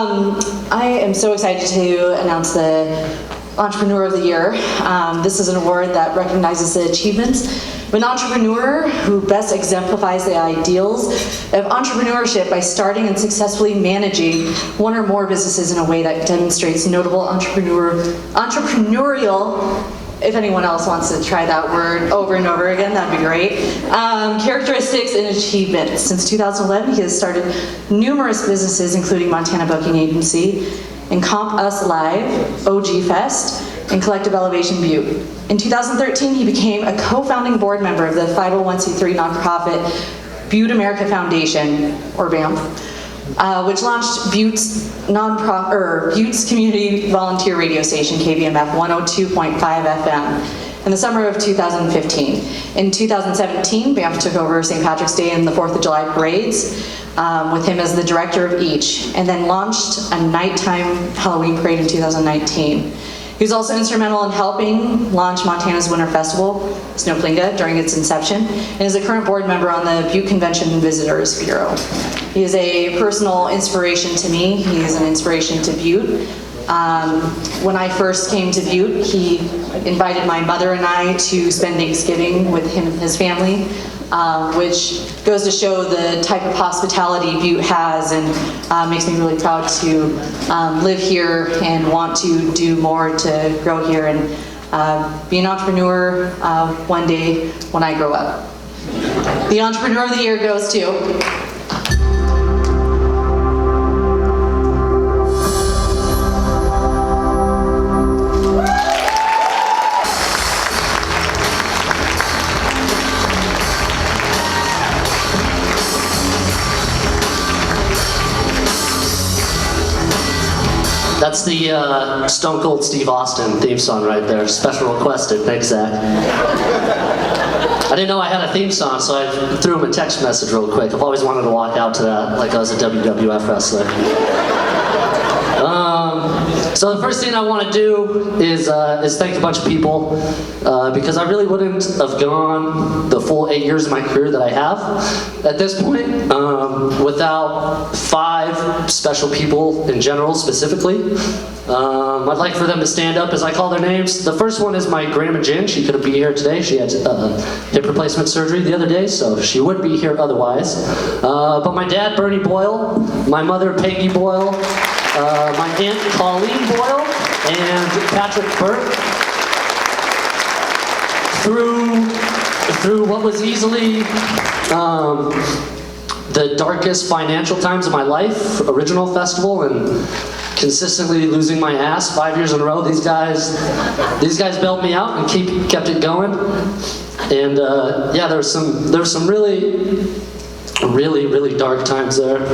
I am so excited to announce the Entrepreneur of the Year. This is an award that recognizes the achievements of an entrepreneur who best exemplifies the ideals of entrepreneurship by starting and successfully managing one or more businesses in a way that demonstrates notable entrepreneurial, if anyone else wants to try that word over and over again, that'd be great, characteristics and achievements. Since 2011, he has started numerous businesses, including Montana Booking Agency, and Comp Us Live, OG Fest, and Collective Elevation Butte. In 2013, he became a co-founding board member of the 501c3 nonprofit Butte America Foundation, or BAMF, which launched Butte's community volunteer radio station, KBMF 102.5 FM, in the summer of 2015. In 2017, BAMF took over St. Patrick's Day and the 4th of July parades, with him as the director of each, and then launched a nighttime Halloween parade in 2019. He was also instrumental in helping launch Montana's Winter Festival, Snowplinga, during its inception, and is a current board member on the Butte Convention and Visitors Bureau. He is a personal inspiration to me. He is an inspiration to Butte. When I first came to Butte, he invited my mother and I to spend Thanksgiving with him and his family, which goes to show the type of hospitality Butte has, and makes me really proud to live here and want to do more to grow here and be an entrepreneur one day when I grow up. The Entrepreneur of the Year goes to That's the Stone Cold Steve Austin theme song right there. Special requested. Thanks, Zach. I didn't know I had a theme song, so I threw him a text message real quick. I've always wanted to walk out to that like I was a WWF wrestler. So the first thing I want to do is thank a bunch of people, because I really wouldn't have gone the full 8 years of my career that I have at this point without 5 special people in general, specifically. I'd like for them to stand up as I call their names. The first one is my grandma Jen. She couldn't be here today. She had hip replacement surgery the other day, so she would be here otherwise. But my dad, Bernie Boyle, my mother, Peggy Boyle, my aunt Colleen Boyle, and Patrick Burke. Through what was easily the darkest financial times of my life, original festival, and consistently losing my ass 5 years in a row, these guys bailed me out and kept it going. And yeah, there was some really dark times there.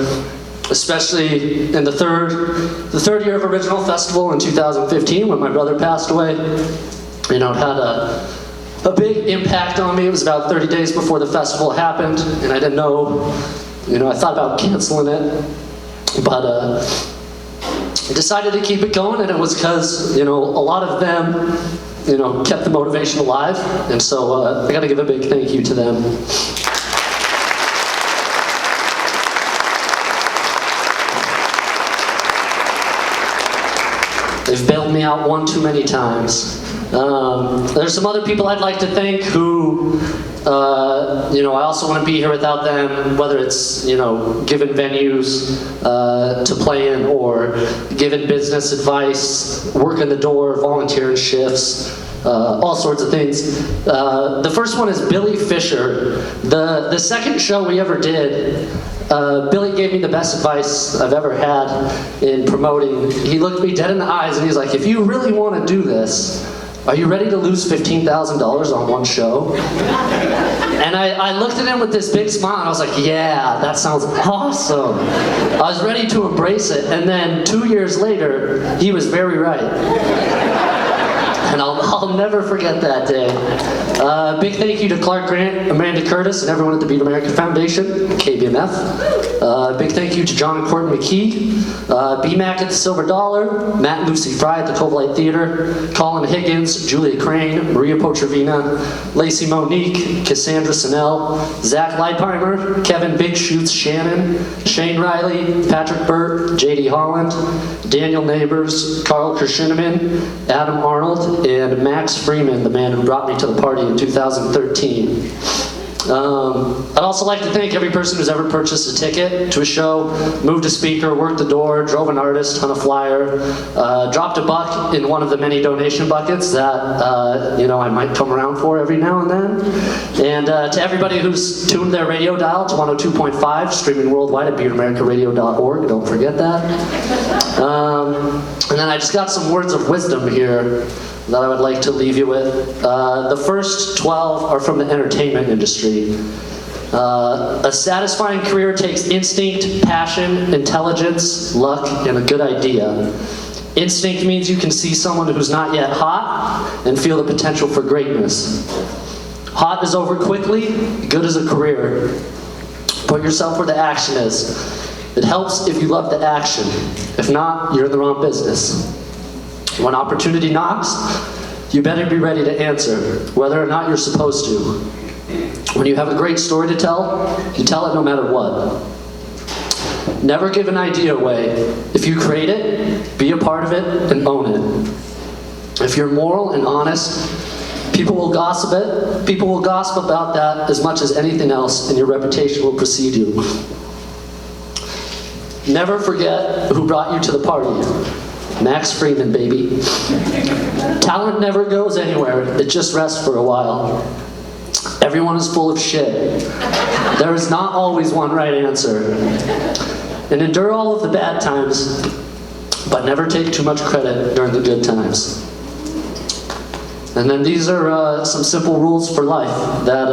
Especially in the third year of original festival in 2015 when my brother passed away. You know, it had a big impact on me. It was about 30 days before the festival happened, and I didn't know, you know, I thought about canceling it, but I decided to keep it going, and it was because, you know, a lot of them, you know, kept the motivation alive, and so I gotta give a big thank you to them. They've bailed me out one too many times. There's some other people I'd like to thank who, you know, I also want to be here without them, whether it's, you know, giving venues to play in, or giving business advice, working the door, volunteering shifts, all sorts of things. The first one is Billy Fisher. The second show we ever did, Billy gave me the best advice I've ever had in promoting. He looked me dead in the eyes and he's like, if you really want to do this, are you ready to lose $15,000 on one show? And I looked at him with this big smile and I was like, yeah, that sounds awesome. I was ready to embrace it, and then 2 years later, he was very right. And I'll I'll never forget that day. Big thank you to Clark Grant, Amanda Curtis, and everyone at the Beat America Foundation, KBMF. Big thank you to John and Courtney McKee, BMAC at the Silver Dollar, Matt and Lucy Fry at the Covelight Theater, Colin Higgins, Julia Crane, Maria Pochervina, Lacey Monique, Cassandra Sinnell, Zach Leipheimer, Kevin Big Shoots Shannon, Shane Riley, Patrick Burt, JD Holland, Daniel Neighbors, Carl Kirshineman, Adam Arnold, and Max Freeman, the man who brought me to the party in 2013. I'd also like to thank every person who's ever purchased a ticket to a show, moved a speaker, worked the door, drove an artist, hung a flyer, dropped $1 in one of the many donation buckets that I might come around for every now and then. And to everybody who's tuned their radio dial to 102.5, streaming worldwide at BeatAmericaRadio.org, don't forget that. And then I just got some words of wisdom here that I would like to leave you with. The first 12 are from the entertainment industry. A satisfying career takes instinct, passion, intelligence, luck, and a good idea. Instinct means you can see someone who's not yet hot and feel the potential for greatness. Hot is over quickly, good is a career. Put yourself where the action is. It helps if you love the action. If not, you're in the wrong business. When opportunity knocks, you better be ready to answer, whether or not you're supposed to. When you have a great story to tell, you tell it no matter what. Never give an idea away. If you create it, be a part of it and own it. If you're moral and honest, people will gossip it. People will gossip about that as much as anything else, and your reputation will precede you. Never forget who brought you to the party. Max Freeman, baby. Talent never goes anywhere. It just rests for a while. Everyone is full of shit. There is not always one right answer. And endure all of the bad times, but never take too much credit during the good times. And then these are some simple rules for life that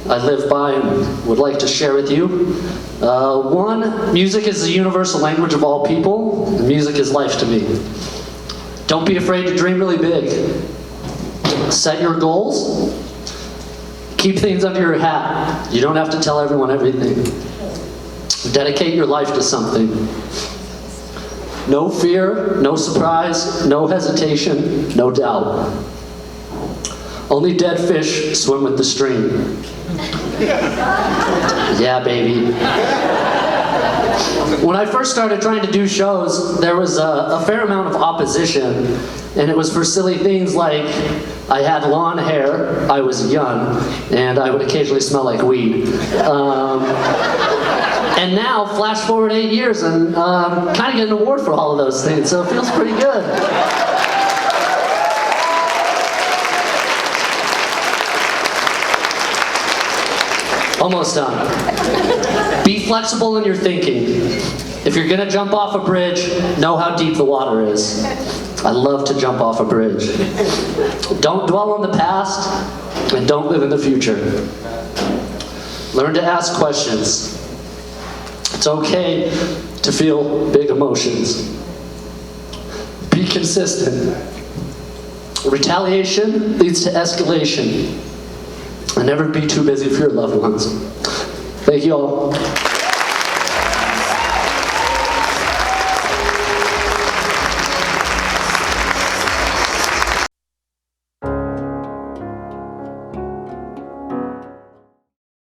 I live by and would like to share with you. One, music is the universal language of all people, and music is life to me. Don't be afraid to dream really big. Set your goals. Keep things under your hat. You don't have to tell everyone everything. Dedicate your life to something. No fear, no surprise, no hesitation, no doubt. Only dead fish swim with the stream. Yeah, baby. When I first started trying to do shows, there was a fair amount of opposition, and it was for silly things like I had long hair, I was young, and I would occasionally smell like weed. And now, flash forward 8 years, and kind of get an award for all of those things, so it feels pretty good. Almost done. Be flexible in your thinking. If you're gonna jump off a bridge, know how deep the water is. I love to jump off a bridge. Don't dwell on the past, and don't live in the future. Learn to ask questions. It's okay to feel big emotions. Be consistent. Retaliation leads to escalation. And never be too busy for your loved ones. Thank you all.